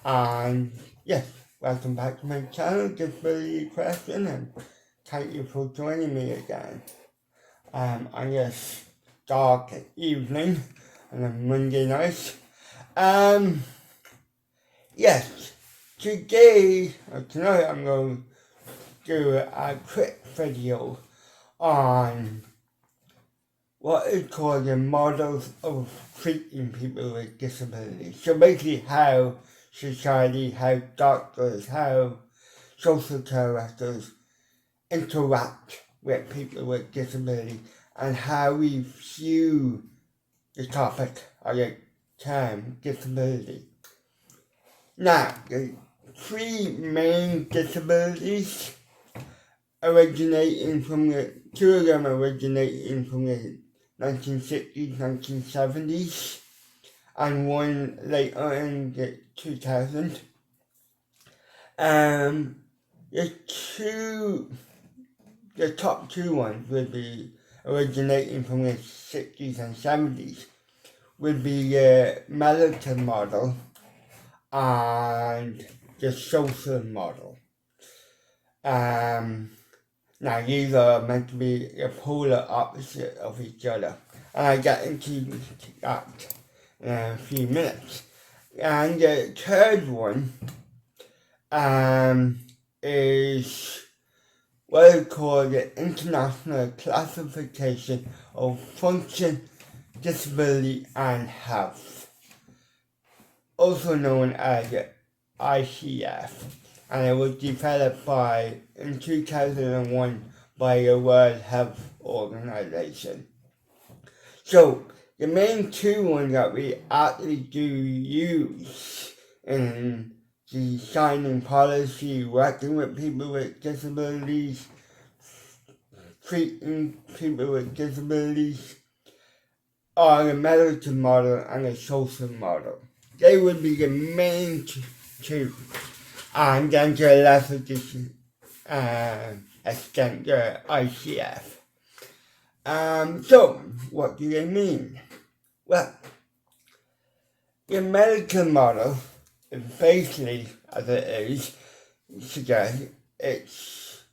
And yes, welcome back to my channel, Disability Question, and thank you for joining me again. On this dark evening on a Monday night. Yes, tonight I'm going to do a quick video on what is called the models of treating people with disabilities. So basically how society, how doctors, how social care workers interact with people with disabilities and how we view the topic or the term disability. Now, the three main disabilities two of them originating from the 1960s, 1970s, and one later in the 2000s. The top two ones would be originating from the 60s and 70s, would be the medical model and the social model. Now these are meant to be the polar opposite of each other, and I'll get into that in a few minutes. And the third one is what is called the International Classification of Function, Disability and Health, also known as the ICF. And it was developed in 2001 by the World Health Organization. So the main two ones that we actually do use in designing policy, working with people with disabilities, treating people with disabilities, are the medical model and the social model. They would be the main two. And then to a lesser extent, the ICF. So, what do they mean? Well, the medical model is basically, as it is, suggests it's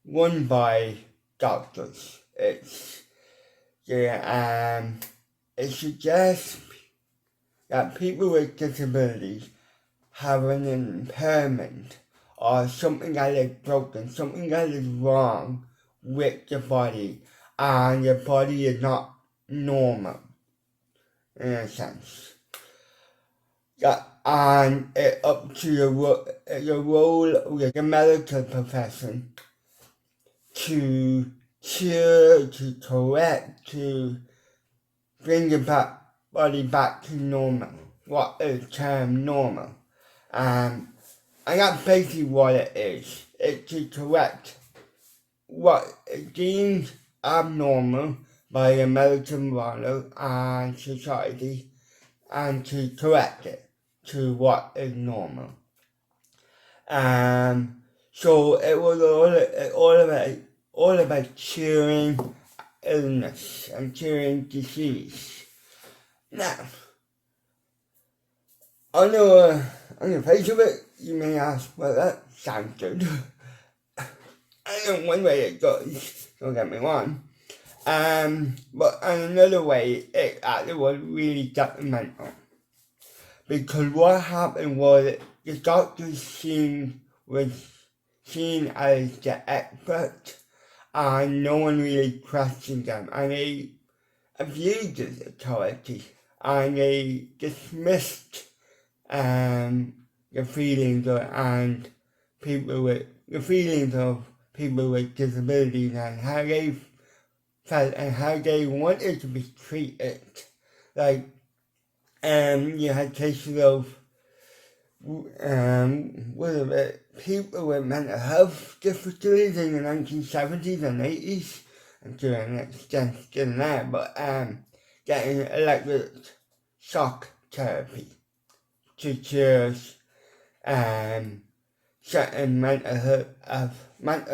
run by doctors. It suggests that people with disabilities have an impairment or something that is broken, something that is wrong with the body, and the body is not normal, in a sense. And it's up to the role of the medical profession to cure, to correct, to bring the body back to normal, what is termed normal. And that's basically what it is. It's to correct what is deemed abnormal by the medical model and society, and to correct it to what is normal. So it was all about curing illness and curing disease. Now, on the face of it, you may ask, well, that sounds good. And one way it does, don't get me wrong. But in another way, it actually was really detrimental. Because what happened was the doctors was seen as the expert, and no one really questioned them. And they abused his authority, and they dismissed the feelings of people with disabilities and how they felt and how they wanted to be treated. Like, you had cases of people with mental health difficulties in the 1970s and 80s, and to an extent still now, but getting electric shock therapy to cure certain mental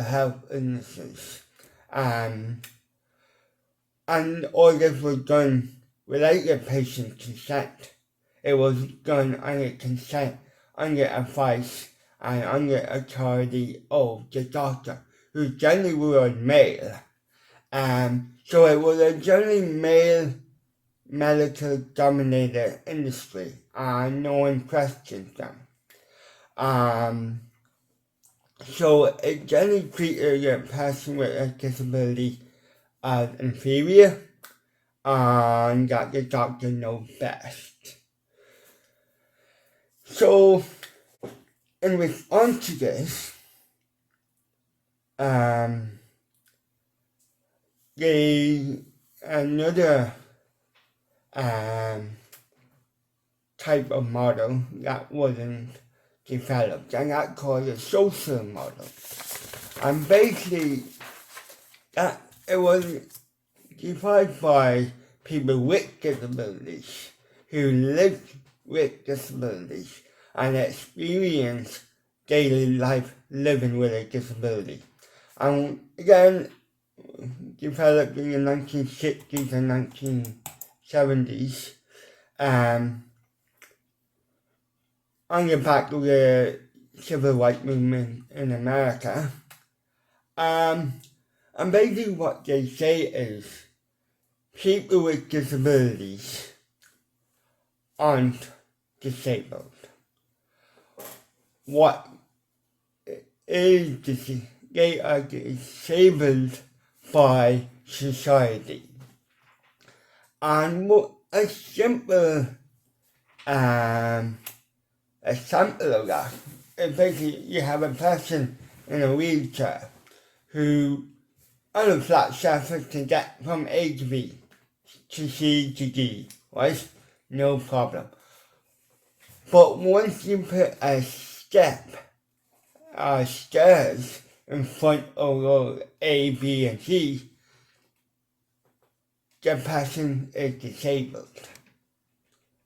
health illnesses. And all this was done without the patient's consent. It was done on under advice and under authority of the doctor, who generally was male. So it was a generally male medical dominated industry, and no one questioned them. So it generally treated a person with a disability as inferior, and that the doctor knows best. So in response to this, another type of model that wasn't developed, and that called a social model. And basically, that it was defined by people with disabilities who lived with disabilities and experienced daily life living with a disability. And again, developed in the 1960s and 1970s, on the back of the civil rights movement in America. And basically what they say is people with disabilities aren't disabled. What is they are disabled by society. And a simple example of that is basically you have a person in a wheelchair who on a flat surface can get from A to B to C to D, right? No problem. But once you put a step or stairs in front of A, B, and C, the person is disabled.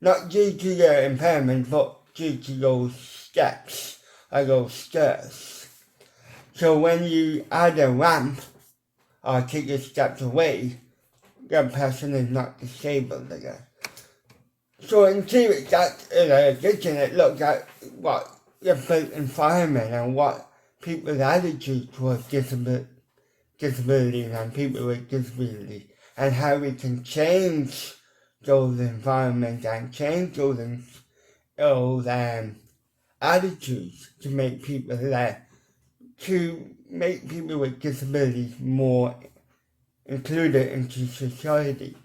Not due to their impairment, but due to those steps or those stairs. So when you add a ramp or take the steps away, the person is not disabled again. So in theory, that is an addiction. It looks at what the built environment and what people's attitude towards disability and people with disabilities, and how we can change those environments and change those attitudes to make people with disabilities more included into society.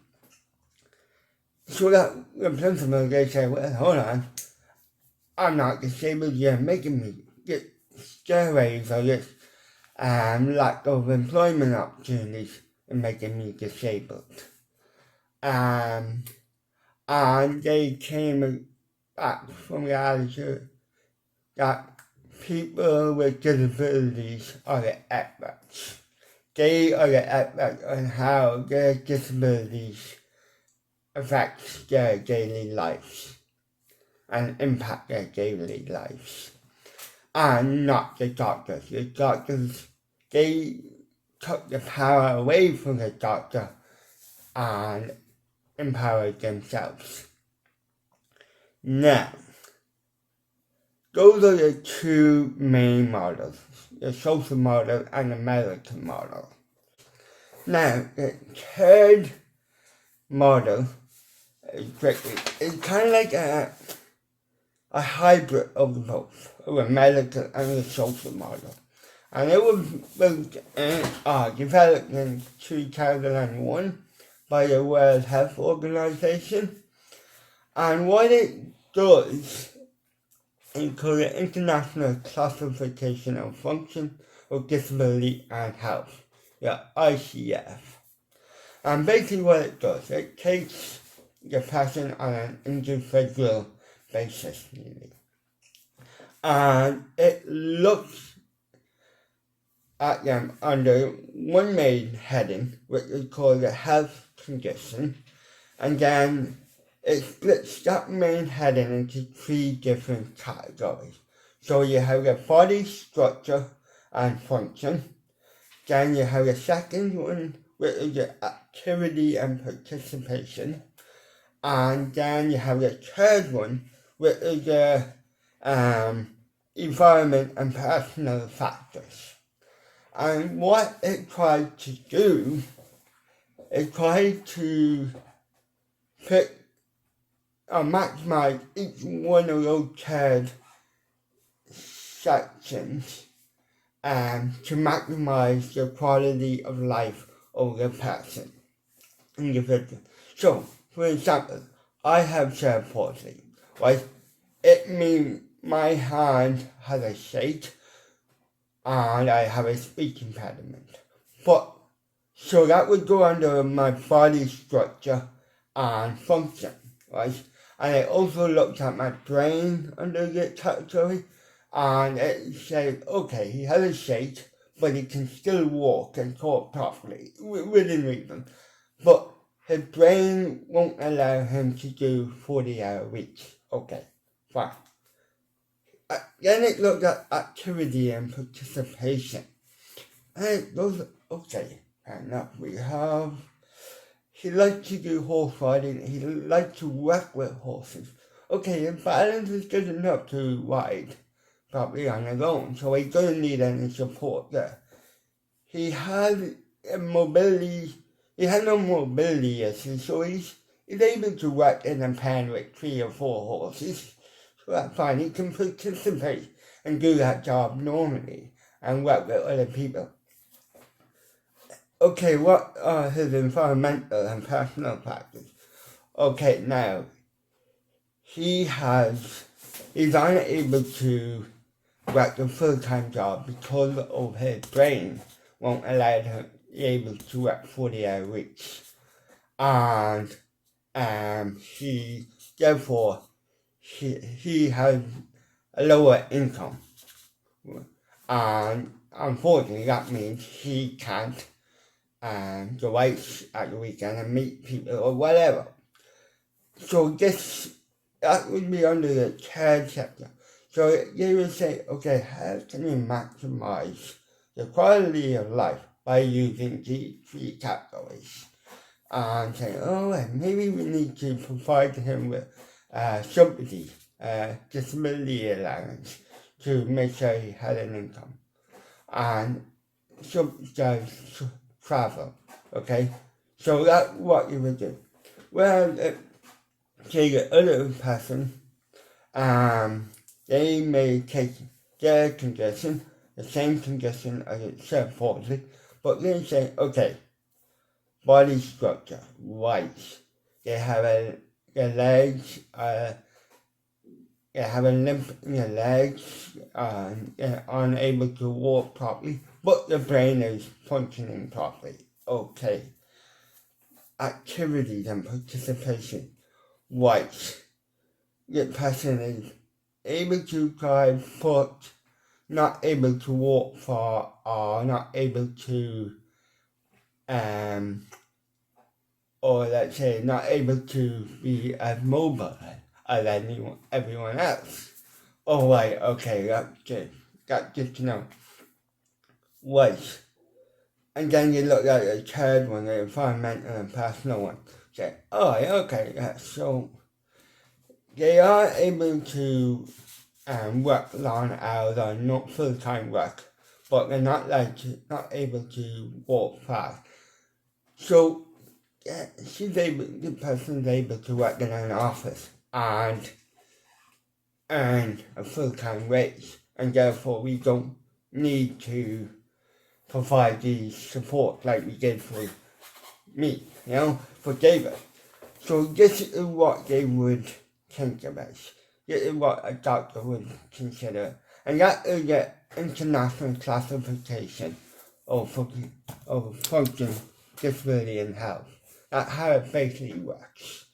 So that the principle, they say, well, hold on, I'm not disabled, you're making me get stairways or this lack of employment opportunities and making me disabled. And they came back from the attitude that people with disabilities are the experts. They are the experts on how their disabilities affects their daily lives and impact their daily lives. And not the doctors. The doctors, they took the power away from the doctor and empowered themselves. Now, those are the two main models, the social model and the medical model. Now, the third model it's kind of like a hybrid of the both, of a medical and a social model. And it was developed in 2001 by the World Health Organization. And what it does is called the International Classification of Function of Disability and Health, the ICF. And basically what it does, it takes the person on an individual basis, really. And it looks at them under one main heading, which is called the health condition, and then it splits that main heading into three different categories. So you have the body structure and function, then you have the second one, which is the activity and participation, and then you have the third one, which is the environment and personal factors. And what it tried to do, it tried to pick or maximize each one of those shared sections to maximize the quality of life of the person, individual. So, for example, I have cerebral palsy, right? It means my hand has a shake and I have a speech impediment. But, so that would go under my body structure and function, right? And it also looked at my brain under the category, and it said, okay, he has a shake, but he can still walk and talk properly, within reason. But his brain won't allow him to do 40-hour weeks. Okay, fine. Then it looked at activity and participation. And it goes, okay, fair enough. He likes to do horse riding, he likes to work with horses. Okay, his balance is good enough to ride properly on his own, so he doesn't need any support there. He has mobility, he has no mobility issues, so he's able to work in a pen with 3 or 4 horses. So that's fine, he can participate and do that job normally and work with other people. Okay, what are his environmental and personal factors? Okay, now, he's unable to work a full-time job because of his brain won't allow him to be able to work 40-hour weeks. And he has a lower income. And unfortunately that means he can't go out at the weekend and meet people or whatever. So that would be under the care sector. So they would say, okay, how can we maximize the quality of life by using these 3 categories? And say, maybe we need to provide him with subsidy, disability allowance to make sure he had an income. And subsidize travel, okay? So that's what you would do. Well, say the other person, they may take their condition, the same condition as a cerebral palsy, but they say, okay, body structure, right. They have their legs, they have a limp in their legs, they're unable to walk properly, but the brain is functioning properly. Okay. Activities and participation. Right. The person is able to drive, but not able to walk far, or not able to, or let's say not able to be as mobile as everyone else. Oh right, okay, that's good to know. Right. And then you look at the third one, the environmental and personal one. Say, okay, yeah, so they are able to work long hours or not full-time work, but they're not able to walk fast. So the person's able to work in an office and earn a full-time wage, and therefore we don't need to provide the support like we did for me, for David. So this is what they would think about. This is what a doctor would consider. And that is the international classification of function, disability and health. That's how it basically works.